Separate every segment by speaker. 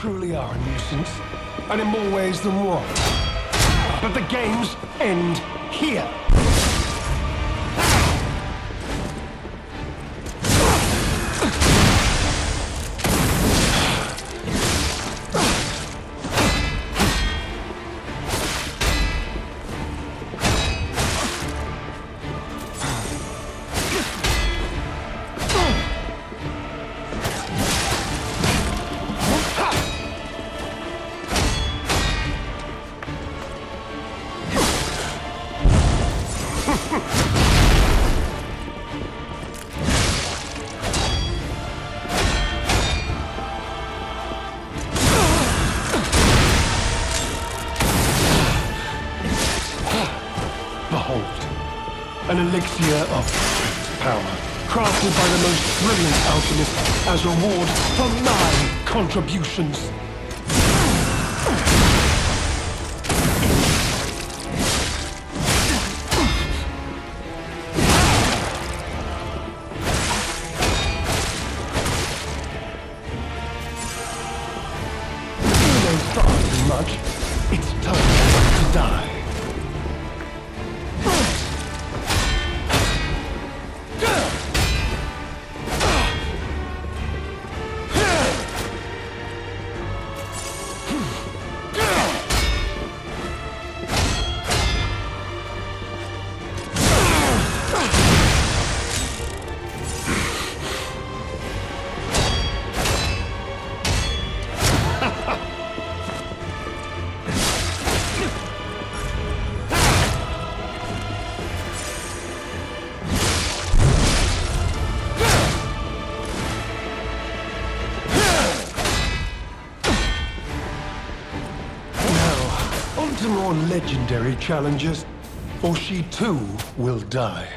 Speaker 1: truly are a nuisance, and in more ways than one. But the games end here. Behold, an elixir of power, crafted by the most brilliant alchemist as reward for my contributions. No far much. It's time to die. On to more legendary challenges, or she too will die.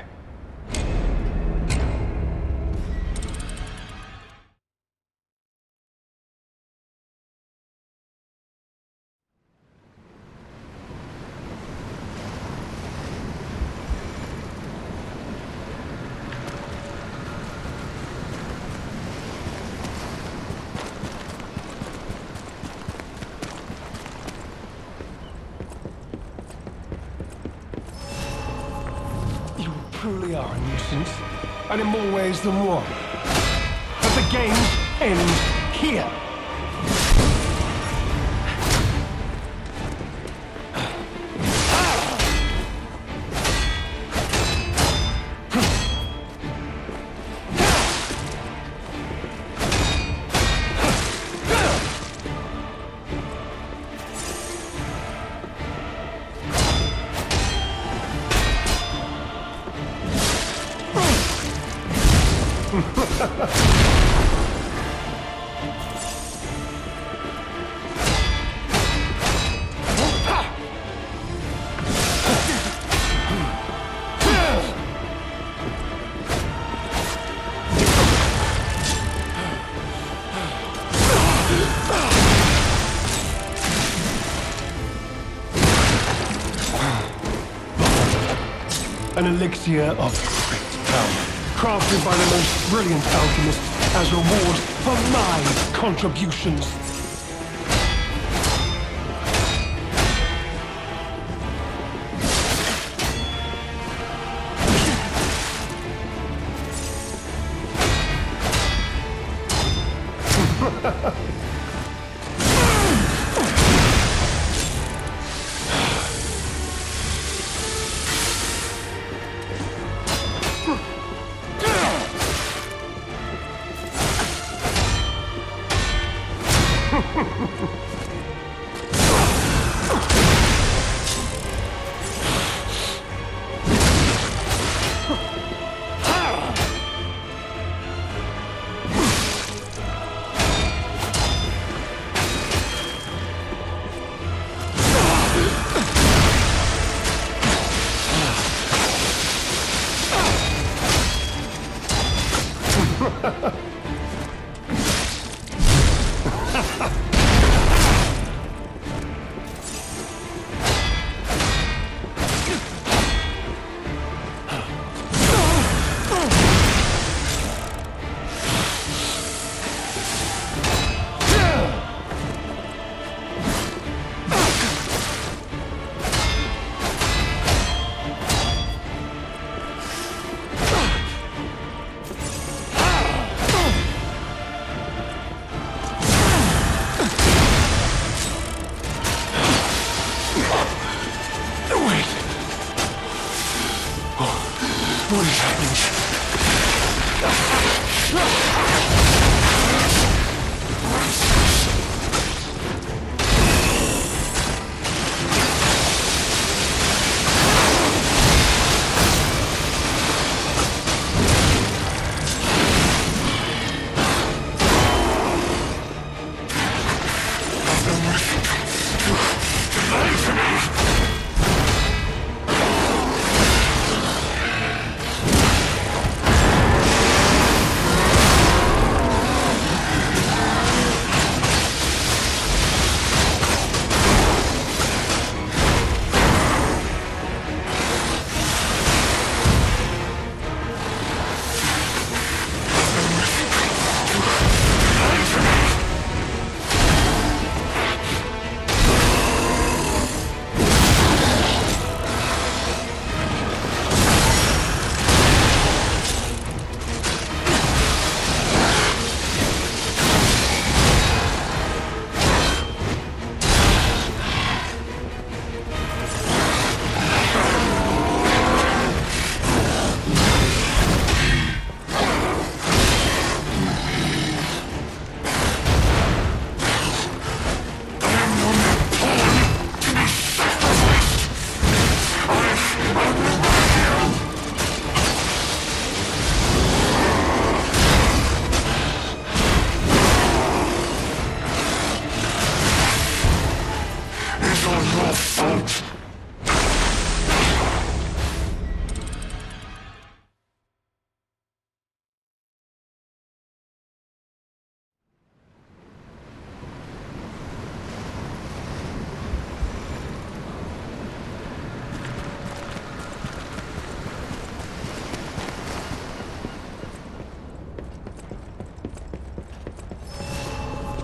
Speaker 1: Truly are a nuisance, and in more ways than one. But the games end here. An elixir of great power, crafted by the most brilliant alchemist as reward for my contributions. What is happening?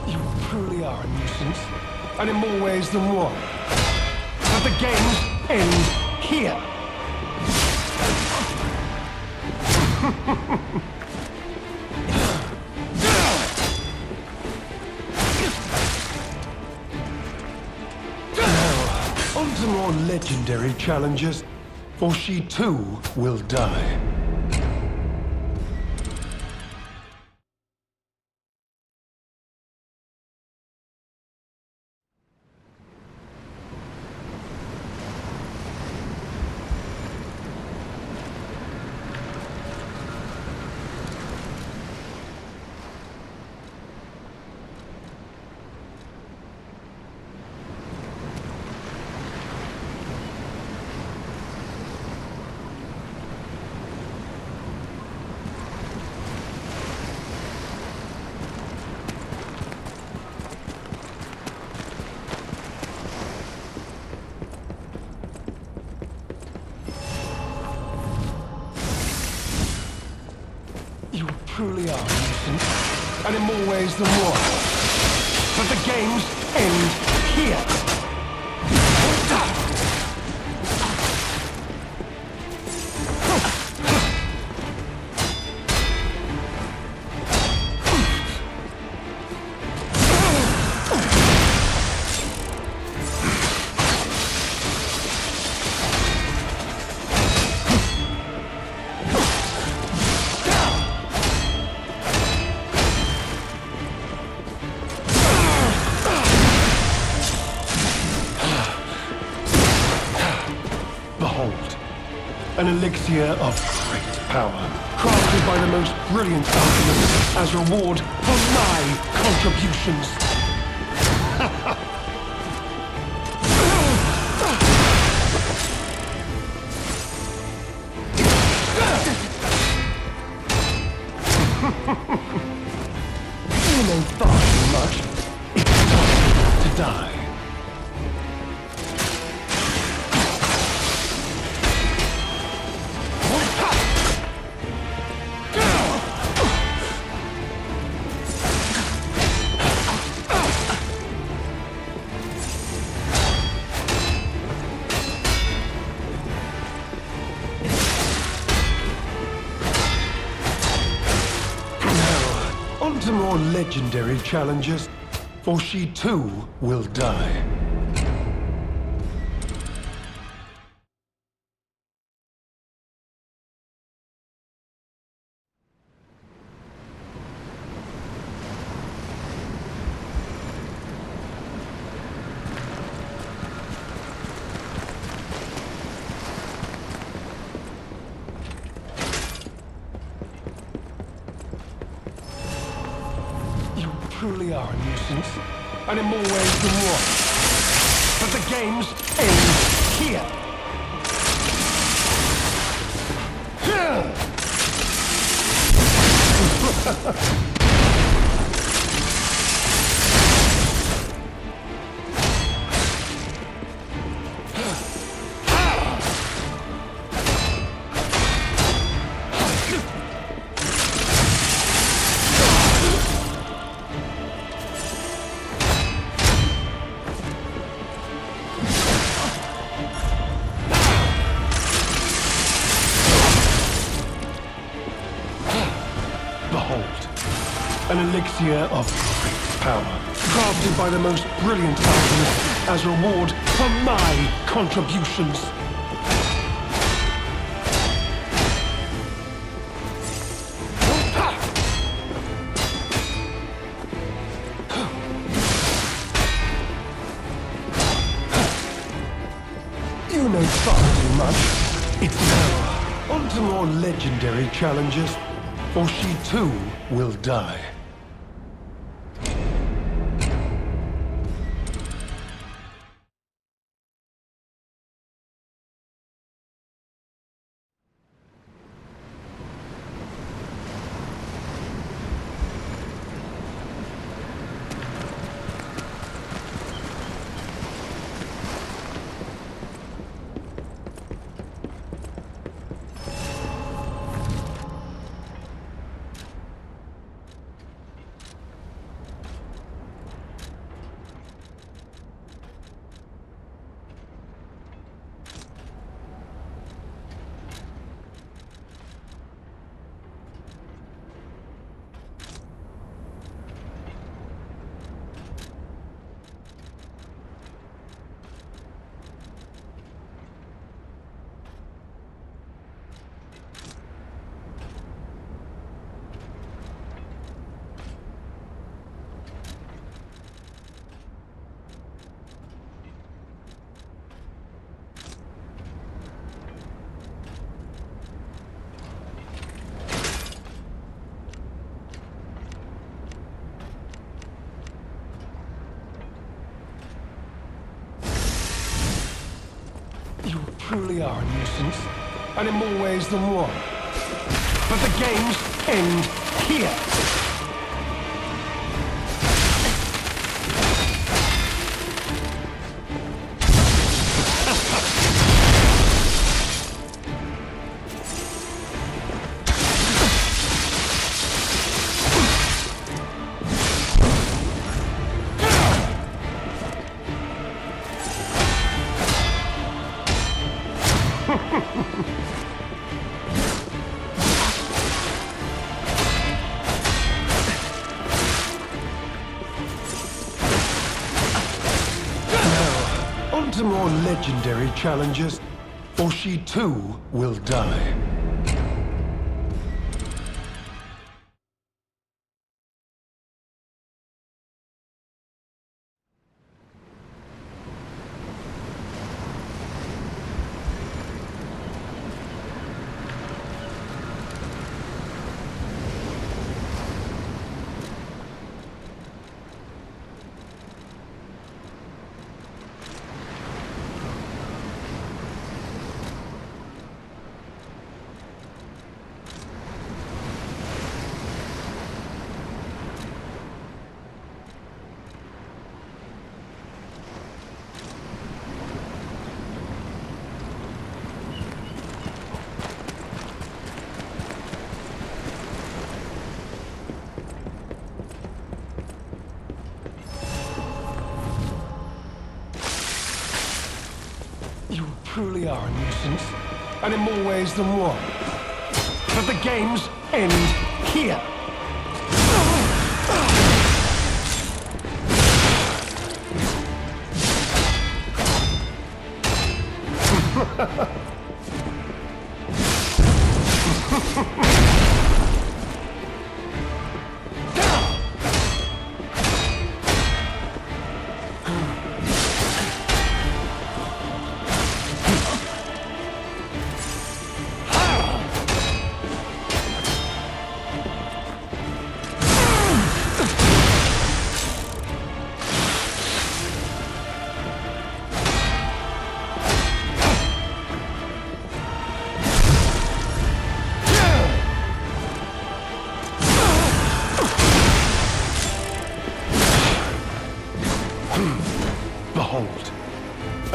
Speaker 1: You truly are a nuisance, and in more ways than one. But the games end here. Now, on to more legendary challenges, for she too will die. You truly are a nuisance, and in more ways than one. But the games end here. Behold, an elixir of great power, crafted by the most brilliant alchemists as reward for my contributions. You know far too much. It's time to die. On to more legendary challenges, for she too will die. truly are a nuisance, and in more ways than one. But the games end here. Behold, an elixir of great power, crafted by the most brilliant alchemist as reward for my contributions. You know far too much. It's now on to more legendary challenges, or she too will die. You truly are a nuisance, and in more ways than one. But the games end here. On to more legendary challenges, or she too will die. You truly are a nuisance, and in more ways than one. But the games end here.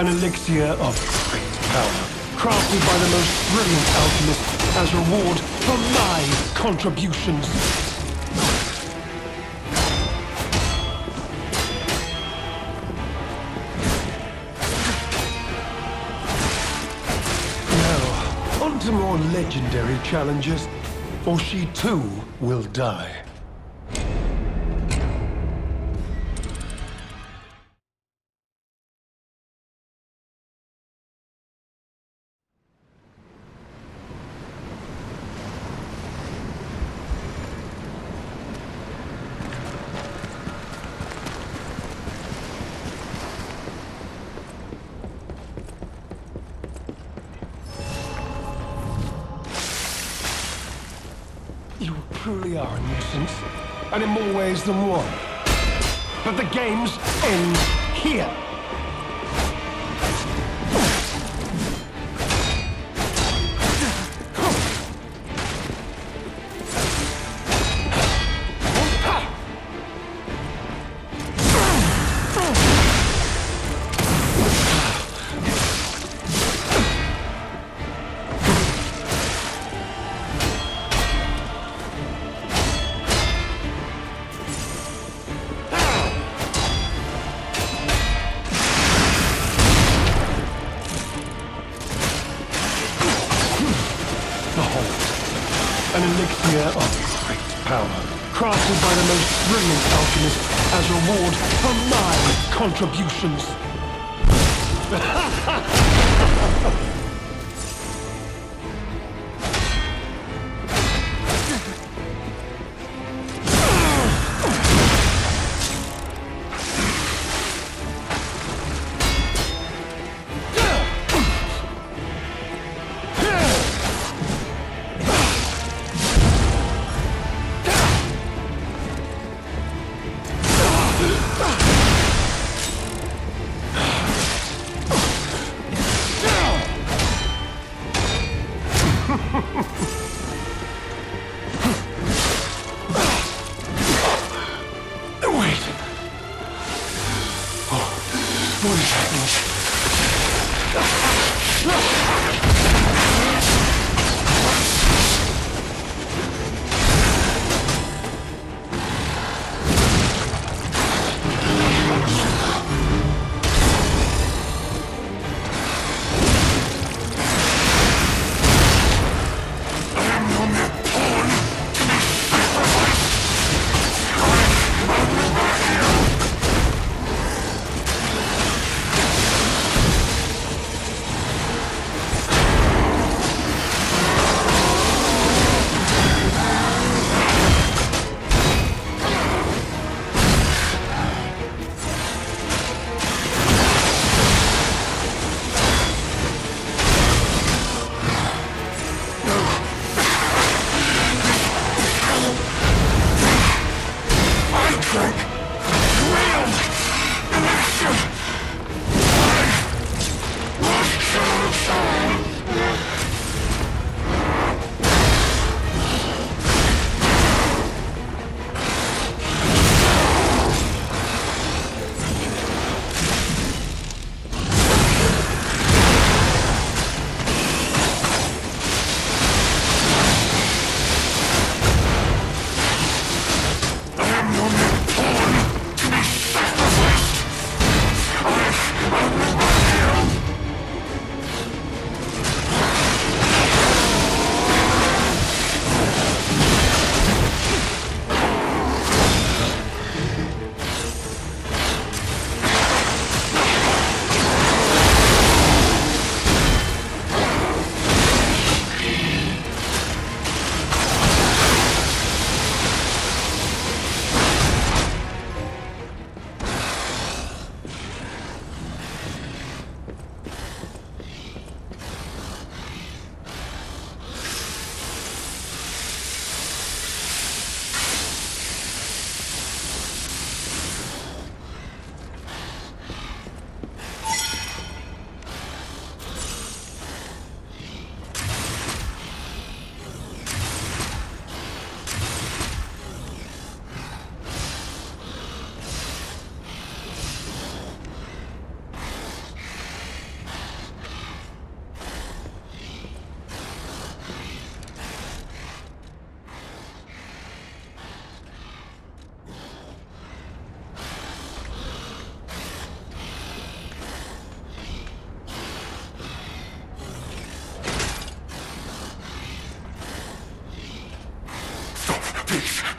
Speaker 1: An elixir of great power, crafted by the most brilliant alchemist as reward for my contributions. Now, on to more legendary challenges, or she too will die. You truly are a nuisance, and in more ways than one. But the games end here. An elixir of great power, crafted by the most brilliant alchemist as reward for my contributions.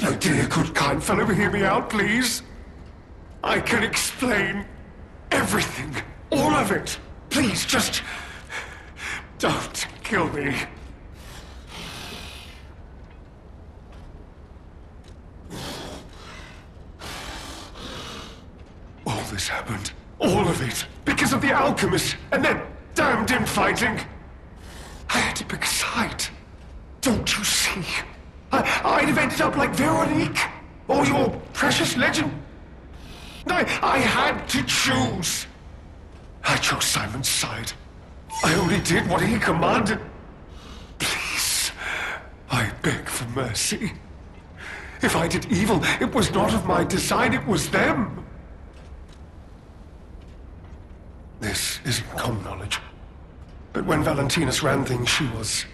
Speaker 1: My dear, good, kind fellow, hear me out, please. I can explain everything. All of it. Please, just... don't kill me. All this happened. All of it. Because of the alchemist and that damned infighting. I had to pick a side. Don't you see? I'd have ended up like Veronique. Or your precious legend. I had to choose. I chose Simon's side. I only did what he commanded. Please, I beg for mercy. If I did evil, it was not of my design, it was them. This isn't common knowledge. But when Valentinus ran things, she was...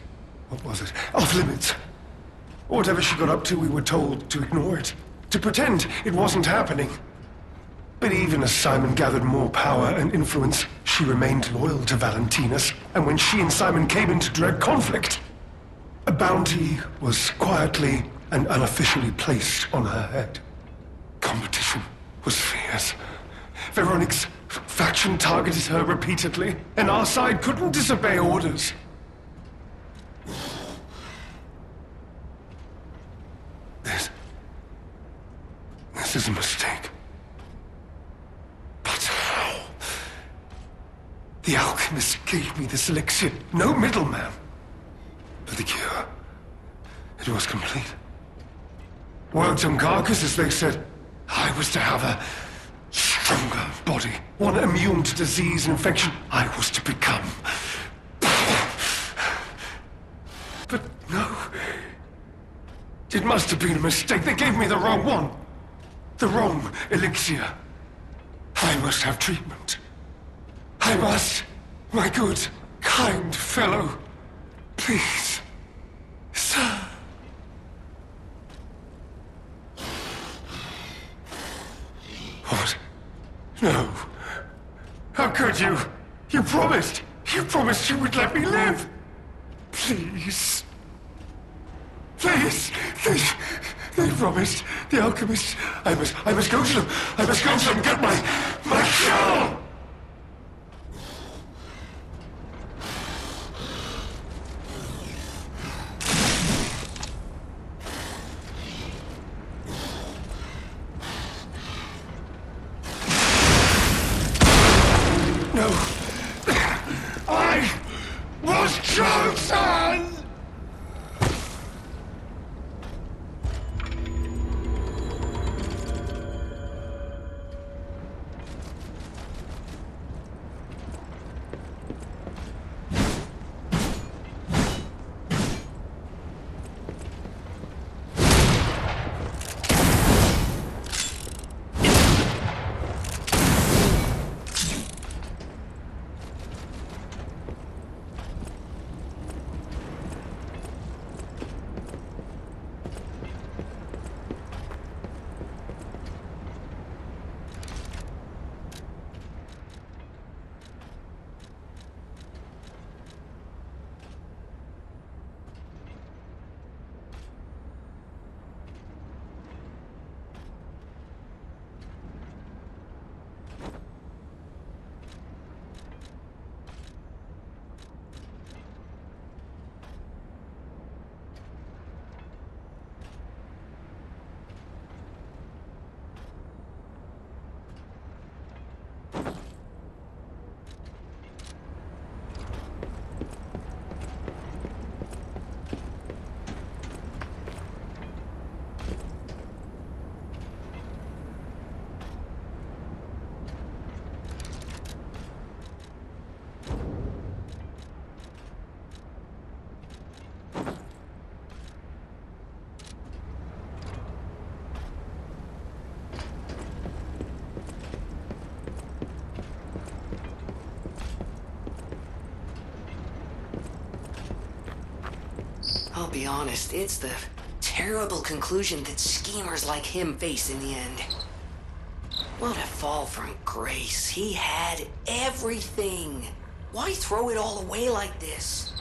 Speaker 1: what was it? Off limits. Whatever she got up to, we were told to ignore it. To pretend it wasn't happening. But even as Simon gathered more power and influence, she remained loyal to Valentinus. And when she and Simon came into direct conflict, a bounty was quietly and unofficially placed on her head. Competition was fierce. Veronique's faction targeted her repeatedly, and our side couldn't disobey orders. This is a mistake. But how? The alchemist gave me this elixir, no middleman. For the cure, it was complete. Worked on carcasses, they said. I was to have a stronger body, one immune to disease and infection. I was to become... But no. It must have been a mistake. They gave me the wrong one. The wrong elixir. I must have treatment. I must. My good, kind fellow. Please. Sir. What? No. How could you? You promised. You promised you would let me live. Please. Please. They promised. The alchemist. I must go to them. I must go to them and get my cure! No. I was chosen!
Speaker 2: I'll be honest, it's the terrible conclusion that schemers like him face in the end. What a fall from grace. He had everything. Why throw it all away like this?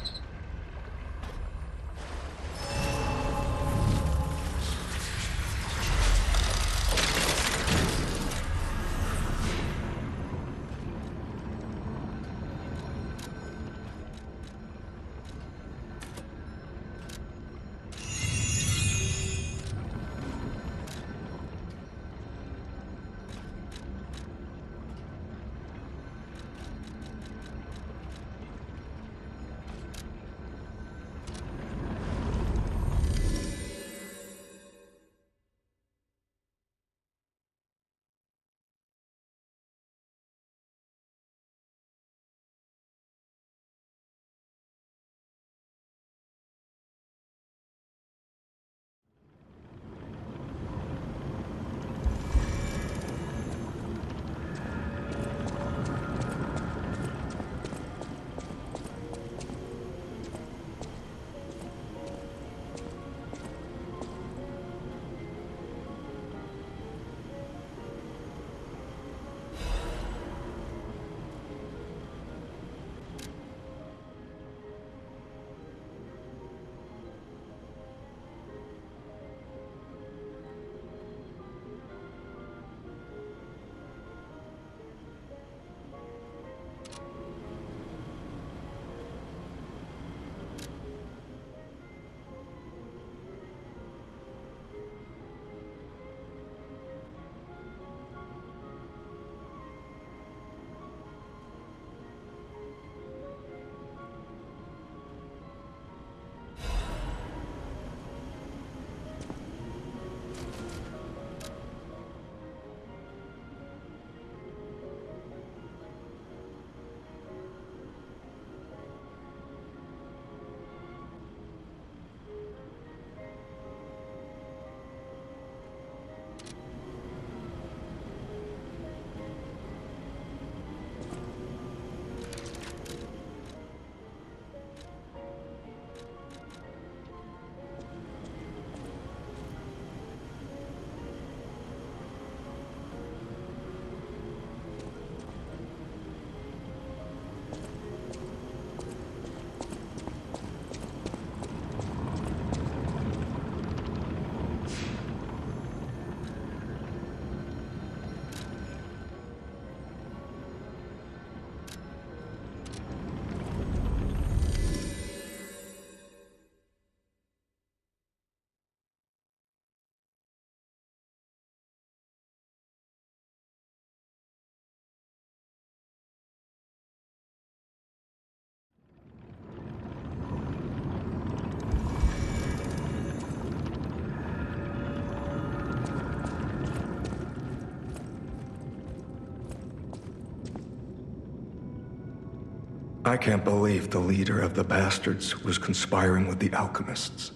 Speaker 3: I can't believe the leader of the bastards was conspiring with the alchemists.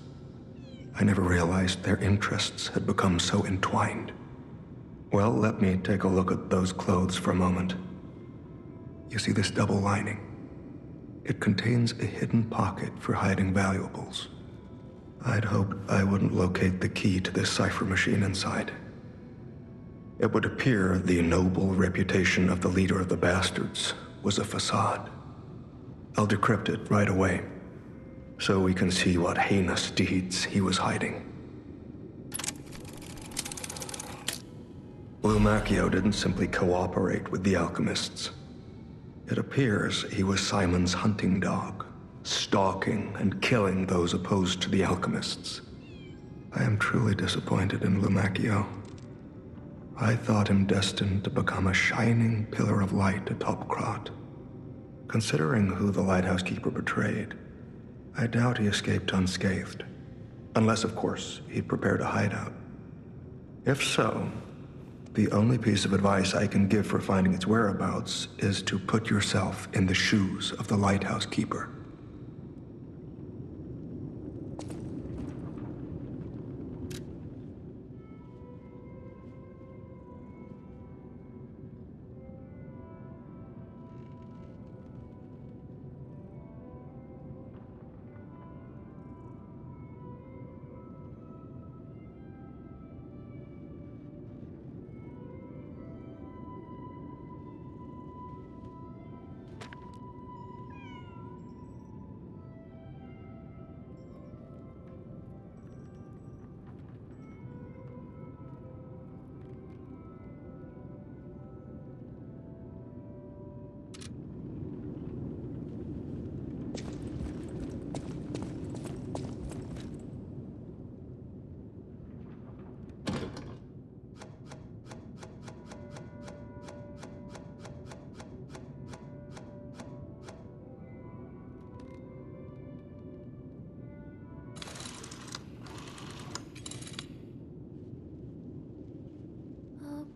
Speaker 3: I never realized their interests had become so entwined. Well, let me take a look at those clothes for a moment. You see this double lining? It contains a hidden pocket for hiding valuables. I'd hoped I wouldn't locate the key to this cipher machine inside. It would appear the noble reputation of the leader of the bastards was a facade. I'll decrypt it right away, so we can see what heinous deeds he was hiding. Lumacchio didn't simply cooperate with the alchemists. It appears he was Simon's hunting dog, stalking and killing those opposed to the alchemists. I am truly disappointed in Lumacchio. I thought him destined to become a shining pillar of light atop Krat. Considering who the lighthouse keeper betrayed, I doubt he escaped unscathed. Unless, of course, he'd prepared a hideout. If so, the only piece of advice I can give for finding its whereabouts is to put yourself in the shoes of the lighthouse keeper.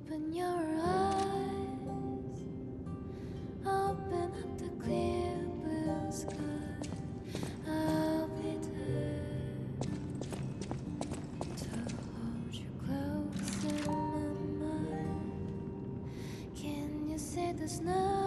Speaker 4: Open your eyes, open up the clear blue sky. I'll be there to hold you close in my mind. Can you see the snow?